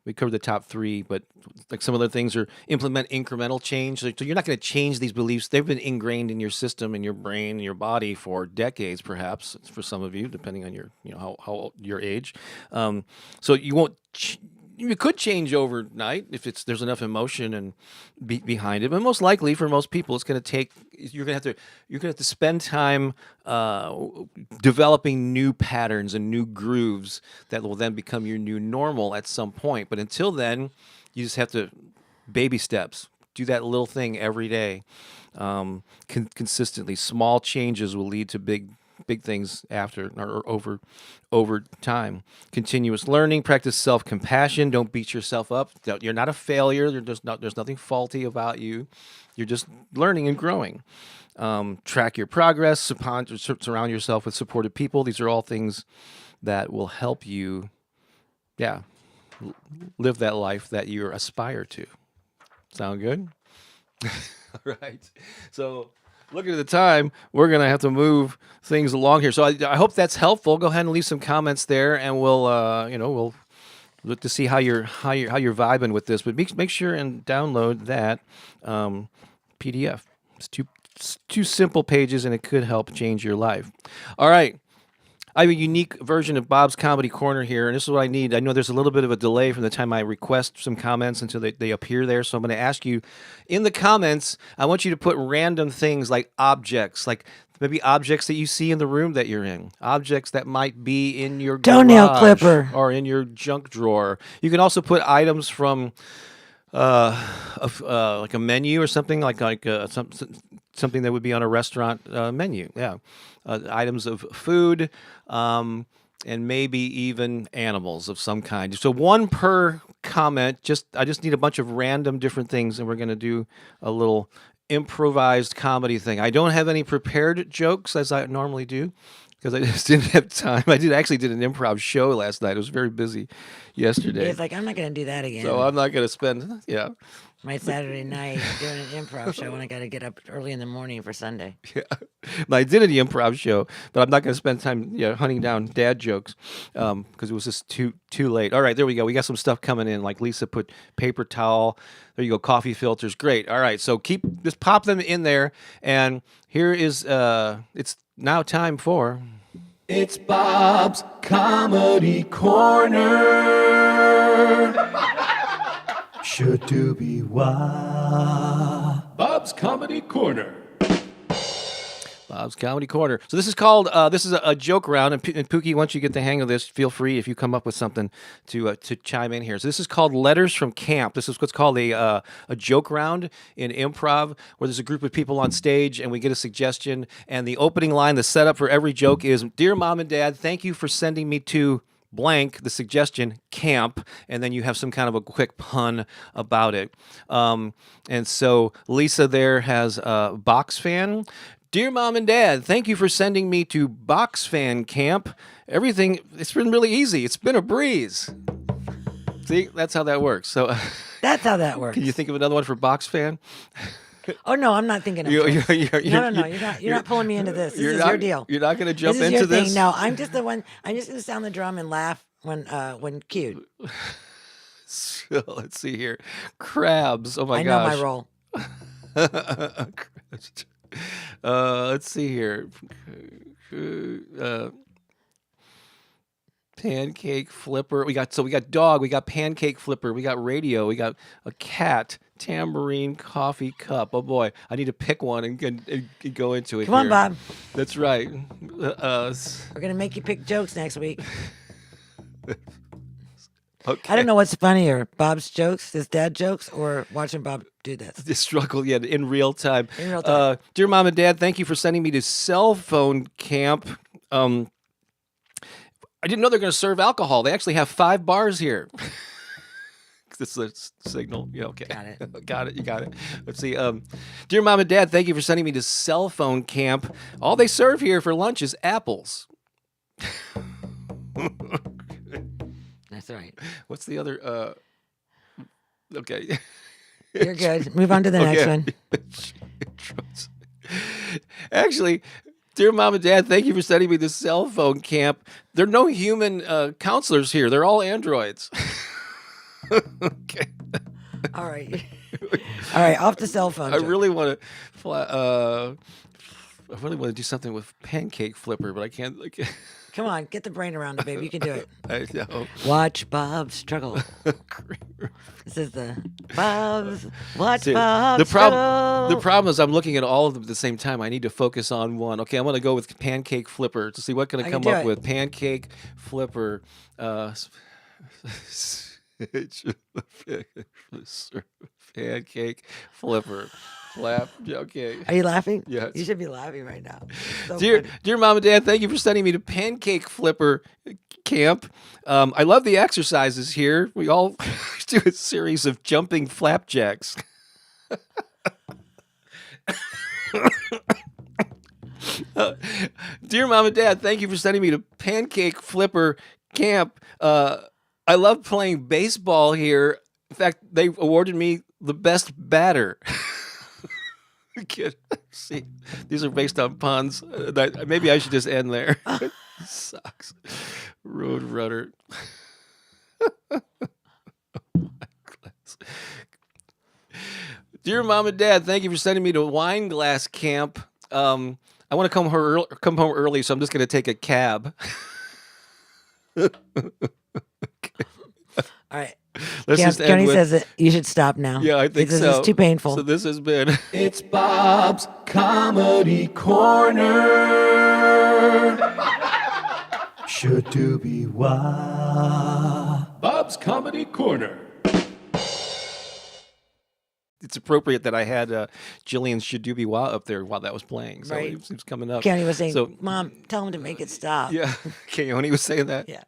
We covered the top three, but like some other things are implement incremental change. So you're not going to change these beliefs. They've been ingrained in your system, in your brain, in your body for decades, perhaps for some of you, depending on your how your age. So you won't. You could change overnight if there's enough emotion and behind it, but most likely for most people, it's going to take. You're going to have to spend time developing new patterns and new grooves that will then become your new normal at some point. But until then, you just have to baby steps. Do that little thing every day, consistently. Small changes will lead to big things after or over time. Continuous learning, practice self-compassion. Don't beat yourself up. You're not a failure. There's nothing faulty about you. You're just learning and growing. Track your progress. Surround yourself with supportive people. These are all things that will help you, live that life that you aspire to. Sound good? All right. So, looking at the time, we're going to have to move things along here. So I hope that's helpful. Go ahead and leave some comments there, and we'll look to see how you're vibing with this. But make sure and download that PDF. It's two simple pages, and it could help change your life. All right. I have a unique version of Bob's Comedy Corner here, and this is what I need. I know there's a little bit of a delay from the time I request some comments until they appear there, so I'm going to ask you, in the comments, I want you to put random things like objects, like maybe objects that you see in the room that you're in, objects that might be in your toenail garage clipper or in your junk drawer. You can also put items from like a menu or something, like something that would be on a restaurant menu. Yeah. Items of food, and maybe even animals of some kind. So one per comment. I just need a bunch of random different things, and we're going to do a little improvised comedy thing. I don't have any prepared jokes as I normally do, because I just didn't have time. I actually did an improv show last night. I was very busy yesterday. It's like, I'm not going to do that again. So I'm not going to spend, my Saturday night doing an improv show, and I got to get up early in the morning for Sunday. Yeah. My identity improv show, but I'm not going to spend time hunting down dad jokes because it was just too late. All right, there we go. We got some stuff coming in. Like Lisa put paper towel. There you go. Coffee filters. Great. All right. So just pop them in there. And here is it's now time for It's Bob's Comedy Corner. Should do be why. Bob's Comedy Corner. Bob's Comedy Corner. So this is called, this is a joke round, and Pookie, once you get the hang of this, feel free if you come up with something to chime in here. So this is called Letters from Camp. This is what's called a joke round in improv, where there's a group of people on stage, and we get a suggestion, and the opening line, the setup for every joke is, "Dear Mom and Dad, thank you for sending me to blank," the suggestion, camp, and then you have some kind of a quick pun about it. And so Lisa there has a box fan. "Dear Mom and Dad, thank you for sending me to box fan camp. Everything, it's been really easy. It's been a breeze." See, that's how that works. So That's how that works. can you think of another one for box fan? Oh no, I'm not thinking of You- this. No, you're not pulling me into this. This is your deal. You're not going to jump This is into your this? thing. No, I'm just the one. I'm just gonna sound the drum and laugh when cued. So, let's see here. Crabs. Oh my I know gosh. my role. Let's see here. Pancake flipper. We got dog. We got pancake flipper. We got radio. We got a cat. Tambourine coffee cup. Oh boy, I need to pick one and go into it. Come on, here. Bob. That's right. We're gonna make you pick jokes next week. Okay. I don't know what's funnier, Bob's jokes, his dad jokes, or watching Bob do this. The struggle, in real time. In real time. Dear Mom and Dad, thank you for sending me to cell phone camp. I didn't know they're going to serve alcohol. They actually have 5 bars here. This is a signal. Yeah, okay. Got it. Got it. You got it. Let's see. Dear Mom and Dad, thank you for sending me to cell phone camp. All they serve here for lunch is apples. That's right. What's the other? Okay. You're good. Move on to the next one. Actually, dear Mom and Dad, thank you for sending me to cell phone camp. There are no human counselors here. They're all androids. Okay. All right. All right. Off the cell phone. I joke. really want to. I really want to do something with pancake flipper, but I can't. Come on, get the brain around it, baby. You can do it. I know. Watch Bob struggle. This is the Bob's. Watch See, Bob the struggle. problem is I'm looking at all of them at the same time. I need to focus on one. Okay, I'm going to go with pancake flipper to see what can I I come can do up it. with. Pancake flipper. Pancake flipper. Flap. Okay. Are you laughing? Yes. You should be laughing right now. So Dear funny. Mom and Dad, thank you for sending me to pancake flipper camp. I love the exercises here. We all do a series of jumping flapjacks. Dear Mom and Dad, thank you for sending me to pancake flipper camp. I love playing baseball here. In fact, they awarded me the best batter. Kid, see, these are based on puns. Maybe I should just end there. Sucks. Road runner. Dear Mom and Dad, thank you for sending me to wine glass camp. I want to come home early, so I'm just going to take a cab. All right. Let's just end Johnny with- says that you should stop now. Yeah, I think because so. It's too painful. So this has been It's Bob's Comedy Corner. Should do be why. Bob's Comedy Corner. It's appropriate that I had Jillian Shadubi-Wah up there while that was playing. So Right. it was coming up. Keone was saying, So- Mom, tell him to make it stop. Yeah, Keone was saying that. Yeah.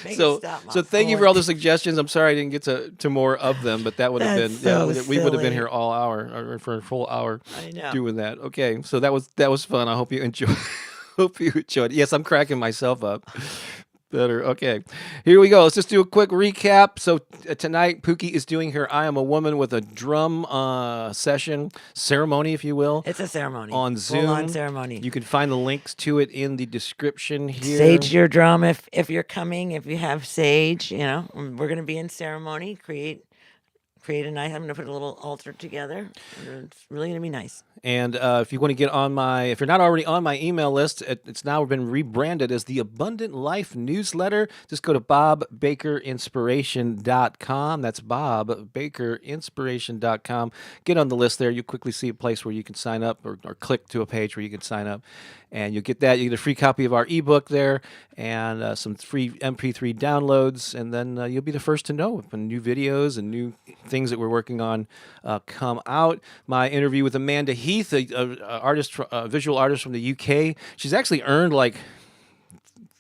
Make So, it stop, Mom. so thank you Oh, for all the suggestions. I'm sorry I didn't get to more of them, but that would have been That's so we would have been silly. here all hour or for a full hour I know. doing that. Okay, so that was fun. I hope you enjoyed. Hope you enjoyed. Yes, I'm cracking myself up. Better. Okay. Here we go. Let's just do a quick recap. So tonight, Pooki is doing her I Am a Woman with a drum session, ceremony, if you will. It's a ceremony. On Zoom. Full-on ceremony. You can find the links to it in the description here. Sage your drum if you're coming, if you have sage, we're going to be in ceremony, create a nice, I'm going to put a little altar together. It's really going to be nice. And if you want to get on if you're not already on my email list, it's now been rebranded as the Abundant Life newsletter. Just go to bobbakerinspiration.com. That's bobbakerinspiration.com. Get on the list there. You quickly see a place where you can sign up or click to a page where you can sign up. And you'll get that. You get a free copy of our ebook there and some free MP3 downloads. And then you'll be the first to know when new videos and new things that we're working on come out. My interview with Amanda Heath, a visual artist from the UK. She's actually earned like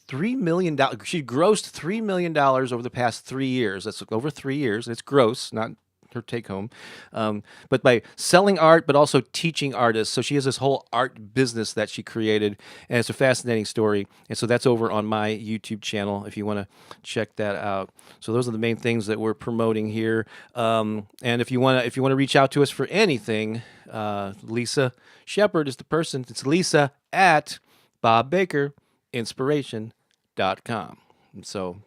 $3 million. She grossed $3 million over the past 3 years. That's over 3 years. It's gross, not her take home, but by selling art, but also teaching artists. So she has this whole art business that she created, and it's a fascinating story. And so that's over on my YouTube channel if you want to check that out. So those are the main things that we're promoting here. And if you want to reach out to us for anything, Lisa Shepard is the person. It's Lisa at bobbakerinspiration.com. And so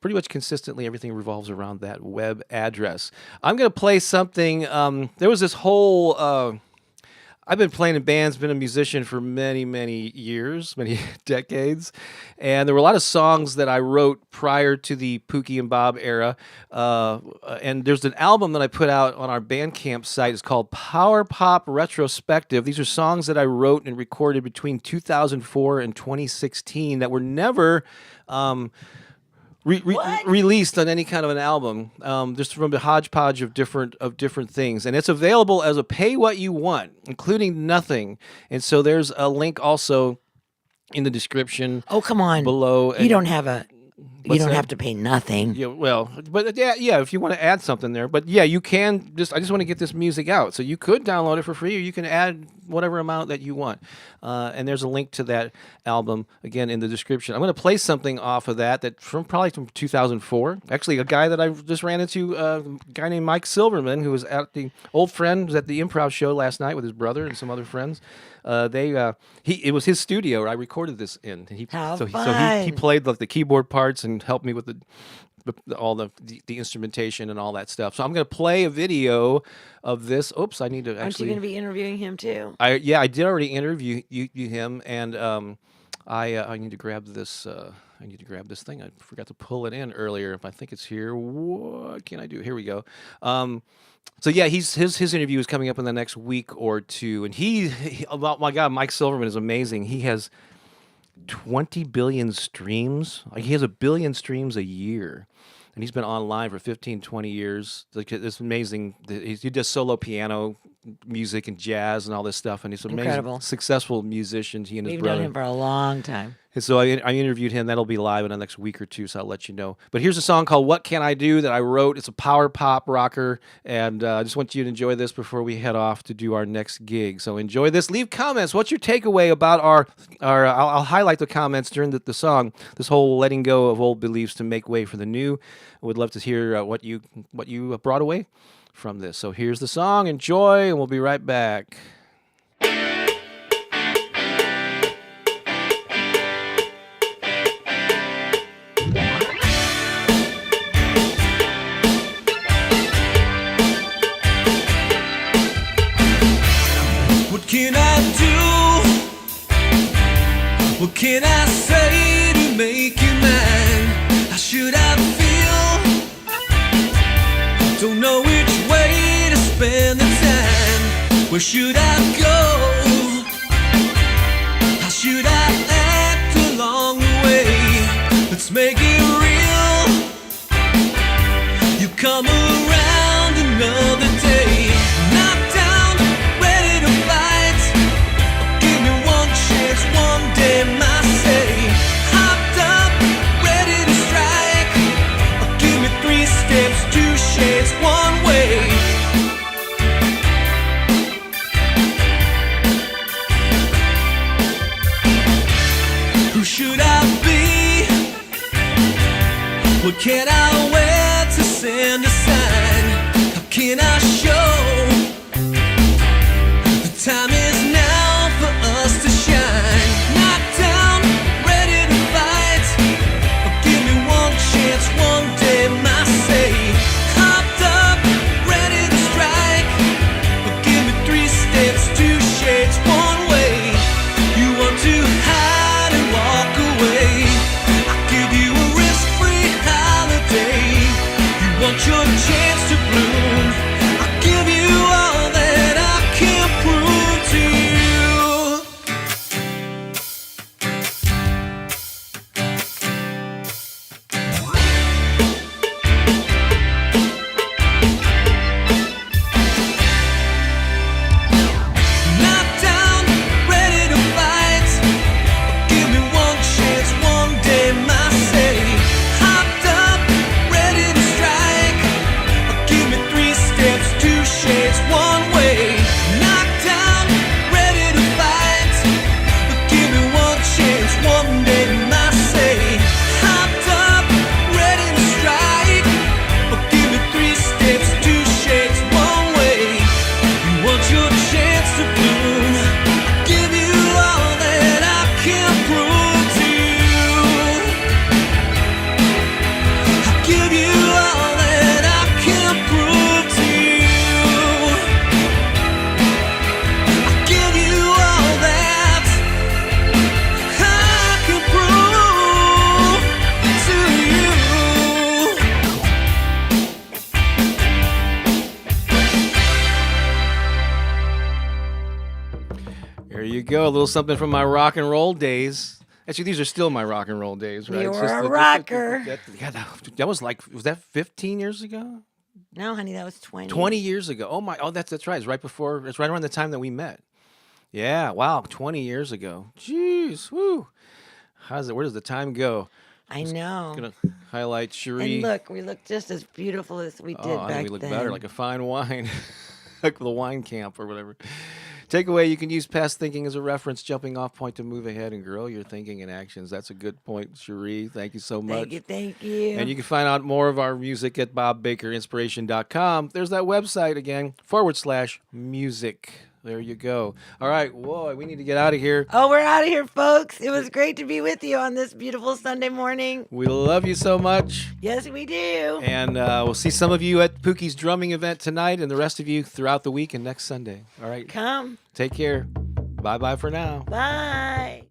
pretty much consistently, everything revolves around that web address. I'm going to play something. There was this whole... I've been playing in bands, been a musician for many, many years, many decades. And there were a lot of songs that I wrote prior to the Pooki and Bob era. And there's an album that I put out on our Bandcamp site. It's called Power Pop Retrospective. These are songs that I wrote and recorded between 2004 and 2016 that were never... released on any kind of an album, just from a hodgepodge of different things, and it's available as a pay what you want, including nothing. And so there's a link also in the description. Oh, come on! Below, you don't have to pay nothing. Yeah, well, but yeah, if you want to add something there, but yeah, you can I just want to get this music out, so you could download it for free, or you can add whatever amount that you want. And there's a link to that album again in the description. I'm going to play something off of that from 2004. Actually, a guy that I just ran into, a guy named Mike Silverman, who was at the improv show last night with his brother and some other friends. It was his studio I recorded this in. He played like the keyboard parts and helped me with all the instrumentation and all that stuff. So I'm going to play a video of this. Oops, I need to actually... Aren't you going to be interviewing him too? I did already interview him, and I need to grab this. I need to grab this thing. I forgot to pull it in earlier. I think it's here. What can I do? Here we go. So yeah, his interview is coming up in the next week or two, and oh my God, Mike Silverman is amazing. He has 20 billion streams. Like, he has 1 billion streams a year, and he's been online for 15, 20 years. Like, it's amazing. He does solo piano music and jazz and all this stuff, and he's an amazing, successful musician. He and his brother. We've known him for a long time. And so I interviewed him. That'll be live in the next week or two, so I'll let you know. But here's a song called What Can I Do that I wrote. It's a power pop rocker, and I just want you to enjoy this before we head off to do our next gig. So enjoy this. Leave comments. What's your takeaway about I'll highlight the comments during the song, this whole letting go of old beliefs to make way for the new. I would love to hear what you brought away from this. So here's the song. Enjoy, and we'll be right back. What can I say to make you mine? How should I feel? Don't know which way to spend the time. Where should I go? How should I act along the way? Let's make it real. You come around another day. Knocked down, ready to fight. Give me one chance, one day, my say. Hopped up, ready to strike. Give me 3 steps, 2 shades, 1 way. Can I wait to send a sign? How can I show the time is now for us to shine? Knocked down, ready to fight. Give me one chance, one day, my say. Hopped up, ready to strike. Give me 3 steps, 2 shades, one way. You want to hide and walk away. I'll give you a risk-free holiday. You want your chance to bloom. I'll give you all that I can prove to you. Knocked down, ready to fight. Give me one chance, one day, my say. Hopped up, ready to strike. Give me 3 steps, 2 shades, one way. Knocked down, ready to fight. Give me one chance, one day, my say. Hopped up, ready to strike. Give me 3 steps, 2 shades, one way. You want your chance to bloom. Give you all that I can prove to you. I'll give you all that I can prove to you. I'll give you all that I can prove to you. There you go, a little something from my rock and roll days. Actually, these are still my rock and roll days, right? You It's were just a the- rocker. that was like, was that 15 years ago? No, honey, that was 20. 20 years ago. Oh my! Oh, that's right. It's right before. It's right around the time that we met. Yeah. Wow. 20 years ago. Jeez. Woo. How's it? Where does the time go? I know. Gonna highlight Cherie. And look, we look just as beautiful as we did Oh, I back think we look then. better, like a fine wine, like the wine camp or whatever. Takeaway: you can use past thinking as a reference, jumping off point to move ahead and grow your thinking and actions. That's a good point, Cherie. Thank you so much. Thank you. And you can find out more of our music at bobbakerinspiration.com. There's that website again, /music. There you go. All right. Whoa, we need to get out of here. Oh, we're out of here, folks. It was great to be with you on this beautiful Sunday morning. We love you so much. Yes, we do. And we'll see some of you at Pooki's drumming event tonight and the rest of you throughout the week and next Sunday. All right. Come. Take care. Bye-bye for now. Bye.